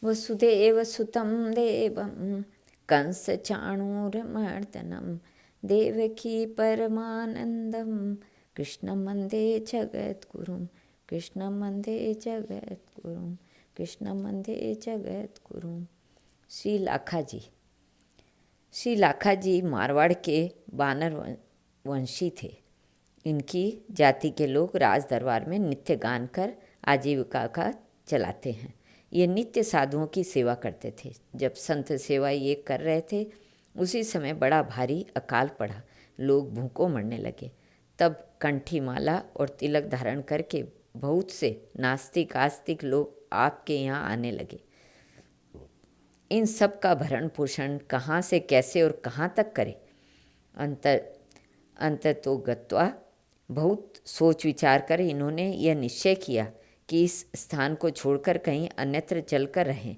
वसुदेव सुतं देवं कंसचाणूरमर्दनं देवकी परमानन्दं कृष्णं वन्दे जगद्गुरुं कृष्णं वन्दे जगद्गुरुं कृष्णं वन्दे जगद्गुरुं। श्री लाखा जी। श्री लाखा जी मारवाड़ के बानर वंशी थे। इनकी जाति के लोग राज दरबार में नित्य गान कर आजीविका का चलाते हैं। ये नित्य साधुओं की सेवा करते थे। जब संत सेवा ये कर रहे थे उसी समय बड़ा भारी अकाल पड़ा। लोग भूखों मरने लगे। तब कंठी माला और तिलक धारण करके बहुत से नास्तिक आस्तिक लोग आपके यहाँ आने लगे। इन सब का भरण पोषण कहाँ से कैसे और कहाँ तक करे। अंत तो गत्वा बहुत सोच विचार कर इन्होंने यह निश्चय किया कि इस स्थान को छोड़कर कहीं अन्यत्र चलकर रहें।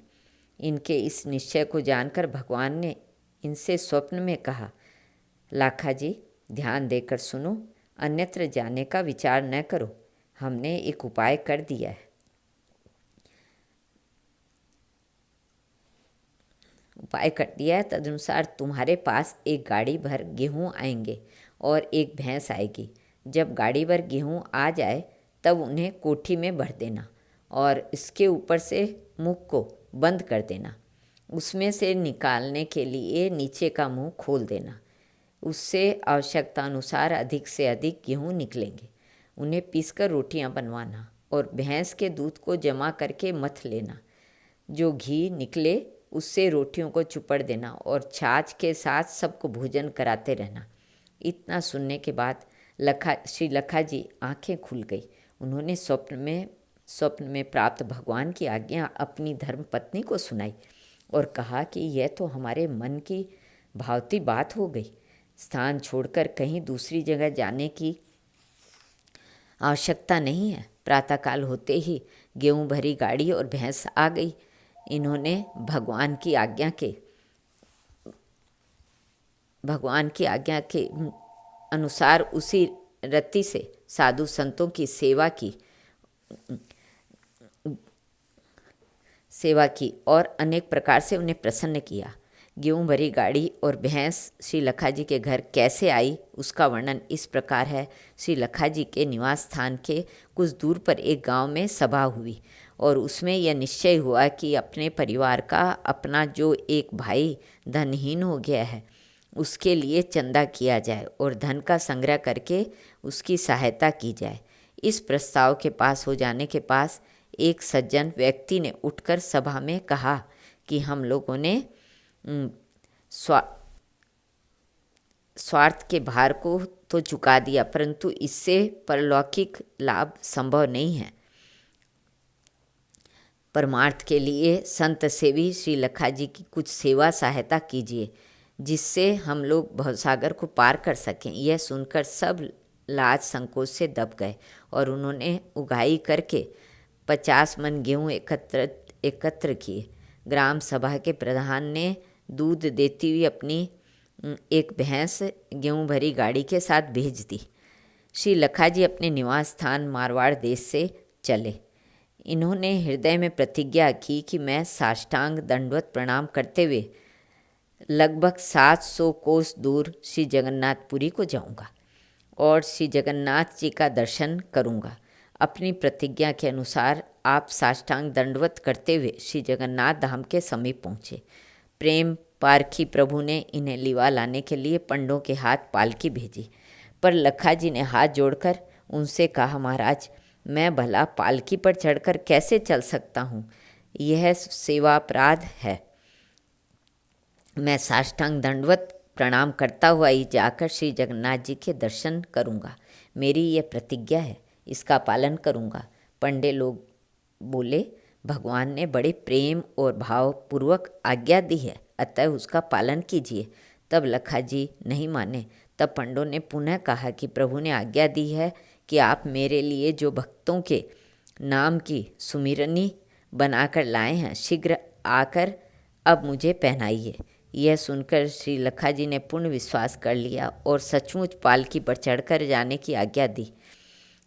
इनके इस निश्चय को जानकर भगवान ने इनसे स्वप्न में कहा, लाखा जी ध्यान देकर सुनो, अन्यत्र जाने का विचार न करो। हमने एक उपाय कर दिया है। तदनुसार तुम्हारे पास एक गाड़ी भर गेहूँ आएंगे और एक भैंस आएगी। जब गाड़ी भर गेहूँ आ जाए तब उन्हें कोठी में भर देना और इसके ऊपर से मुख को बंद कर देना। उसमें से निकालने के लिए नीचे का मुंह खोल देना। उससे आवश्यकता अनुसार अधिक से अधिक गेहूँ निकलेंगे। उन्हें पीसकर रोटियां बनवाना और भैंस के दूध को जमा करके मथ लेना। जो घी निकले उससे रोटियों को चुपड़ देना और छाछ के साथ सबको भोजन कराते रहना। इतना सुनने के बाद श्री लखा जी आंखें खुल गई। उन्होंने स्वप्न में प्राप्त भगवान की आज्ञा अपनी धर्मपत्नी को सुनाई और कहा कि यह तो हमारे मन की भावती बात हो गई। स्थान छोड़कर कहीं दूसरी जगह जाने की आवश्यकता नहीं है। प्रातःकाल होते ही गेहूँ भरी गाड़ी और भैंस आ गई। इन्होंने भगवान की आज्ञा के अनुसार उसी रत्ती से साधु संतों की सेवा की और अनेक प्रकार से उन्हें प्रसन्न किया। गेहूँ भरी गाड़ी और भैंस श्री लखा जी के घर कैसे आई उसका वर्णन इस प्रकार है। श्री लखा जी के निवास स्थान के कुछ दूर पर एक गांव में सभा हुई और उसमें यह निश्चय हुआ कि अपने परिवार का अपना जो एक भाई धनहीन हो गया है उसके लिए चंदा किया जाए और धन का संग्रह करके उसकी सहायता की जाए। इस प्रस्ताव के पास हो जाने के पास एक सज्जन व्यक्ति ने उठकर सभा में कहा कि हम लोगों ने स्वार्थ के भार को तो चुका दिया, परंतु इससे परलौकिक लाभ संभव नहीं है। परमार्थ के लिए संत सेवी श्री लखा जी की कुछ सेवा सहायता कीजिए जिससे हम लोग भवसागर को पार कर सकें। यह सुनकर सब लाज संकोच से दब गए और उन्होंने उगाही करके 50 मन गेहूँ एकत्र किए। ग्राम सभा के प्रधान ने दूध देती हुई अपनी एक भैंस गेहूँ भरी गाड़ी के साथ भेज दी। श्री लखा जी अपने निवास स्थान मारवाड़ देश से चले। इन्होंने हृदय में प्रतिज्ञा की कि मैं साष्टांग दंडवत प्रणाम करते हुए लगभग 700 कोस दूर श्री जगन्नाथपुरी को जाऊंगा और श्री जगन्नाथ जी का दर्शन करूंगा। अपनी प्रतिज्ञा के अनुसार आप साष्टांग दंडवत करते हुए श्री जगन्नाथ धाम के समीप पहुँचे। प्रेम पारखी प्रभु ने इन्हें लिवा लाने के लिए पंडों के हाथ पालकी भेजी, पर लखा जी ने हाथ जोड़कर उनसे कहा, महाराज मैं भला पालकी पर चढ़कर कैसे चल सकता हूँ, यह सेवा अपराध है। मैं साष्टांग दंडवत प्रणाम करता हुआ ही जाकर श्री जगन्नाथ जी के दर्शन करूँगा। मेरी यह प्रतिज्ञा है, इसका पालन करूँगा। पंडे लोग बोले, भगवान ने बड़े प्रेम और भावपूर्वक आज्ञा दी है, अतः उसका पालन कीजिए। तब लखा जी नहीं माने। तब पंडों ने पुनः कहा कि प्रभु ने आज्ञा दी है कि आप मेरे लिए जो भक्तों के नाम की सुमिरनी बनाकर लाए हैं शीघ्र आकर अब मुझे पहनाइए। यह सुनकर श्री लखा जी ने पूर्ण विश्वास कर लिया और सचमुच पालकी पर चढ़कर जाने की आज्ञा दी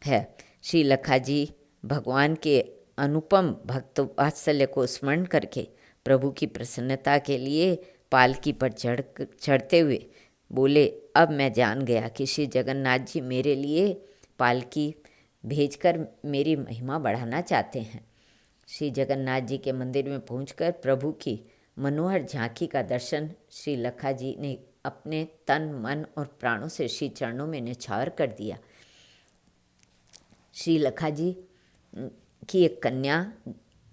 है। श्री लखा जी भगवान के अनुपम भक्त वात्सल्य को स्मरण करके प्रभु की प्रसन्नता के लिए पालकी पर चढ़ते हुए बोले, अब मैं जान गया कि श्री जगन्नाथ जी मेरे लिए पालकी भेजकर मेरी महिमा बढ़ाना चाहते हैं। श्री जगन्नाथ जी के मंदिर में पहुंचकर प्रभु की मनोहर झांकी का दर्शन श्री लखा जी ने अपने तन मन और प्राणों से श्री चरणों में निछावर कर दिया। श्री लखा जी की एक कन्या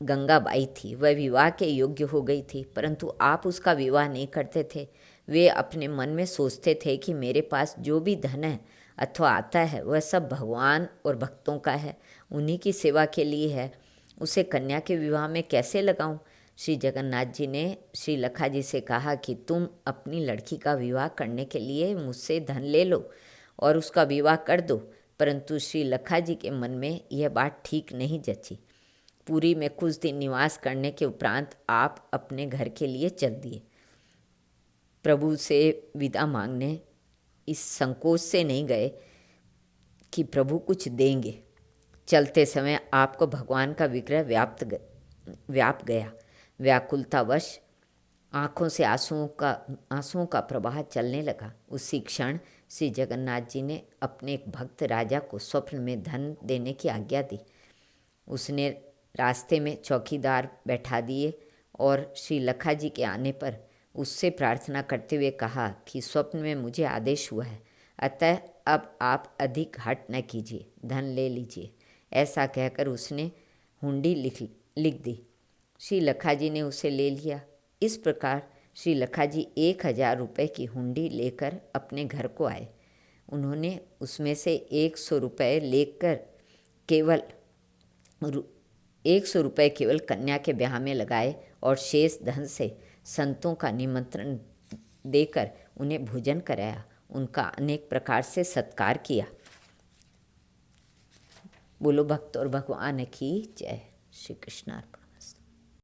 गंगाबाई थी। वह विवाह के योग्य हो गई थी, परंतु आप उसका विवाह नहीं करते थे। वे अपने मन में सोचते थे कि मेरे पास जो भी धन है अथवा आता है वह सब भगवान और भक्तों का है, उन्हीं की सेवा के लिए है, उसे कन्या के विवाह में कैसे लगाऊं? श्री जगन्नाथ जी ने श्री लखा जी से कहा कि तुम अपनी लड़की का विवाह करने के लिए मुझसे धन ले लो और उसका विवाह कर दो। परंतु श्री लखा जी के मन में यह बात ठीक नहीं जची। पुरी में कुछ दिन निवास करने के उपरांत आप अपने घर के लिए चल दिए। प्रभु से विदा मांगने इस संकोच से नहीं गए कि प्रभु कुछ देंगे। चलते समय आपको भगवान का विग्रह व्याप गया। व्याकुलतावश आँखों से आंसुओं का प्रवाह चलने लगा। उसी क्षण श्री जगन्नाथ जी ने अपने एक भक्त राजा को स्वप्न में धन देने की आज्ञा दी। उसने रास्ते में चौकीदार बैठा दिए और श्री लखा जी के आने पर उससे प्रार्थना करते हुए कहा कि स्वप्न में मुझे आदेश हुआ है, अतः अब आप अधिक हट न कीजिए, धन ले लीजिए। ऐसा कहकर उसने हुंडी लिख दी। श्री लखा जी ने उसे ले लिया। इस प्रकार श्री लखा जी 1000 रुपये की हुंडी लेकर अपने घर को आए। उन्होंने उसमें से 100 रुपये लेकर केवल 100 रुपये केवल कन्या के ब्याह में लगाए और शेष धन से संतों का निमंत्रण देकर उन्हें भोजन कराया, उनका अनेक प्रकार से सत्कार किया। बोलो भक्त और भगवान की जय। श्री कृष्णार्पण।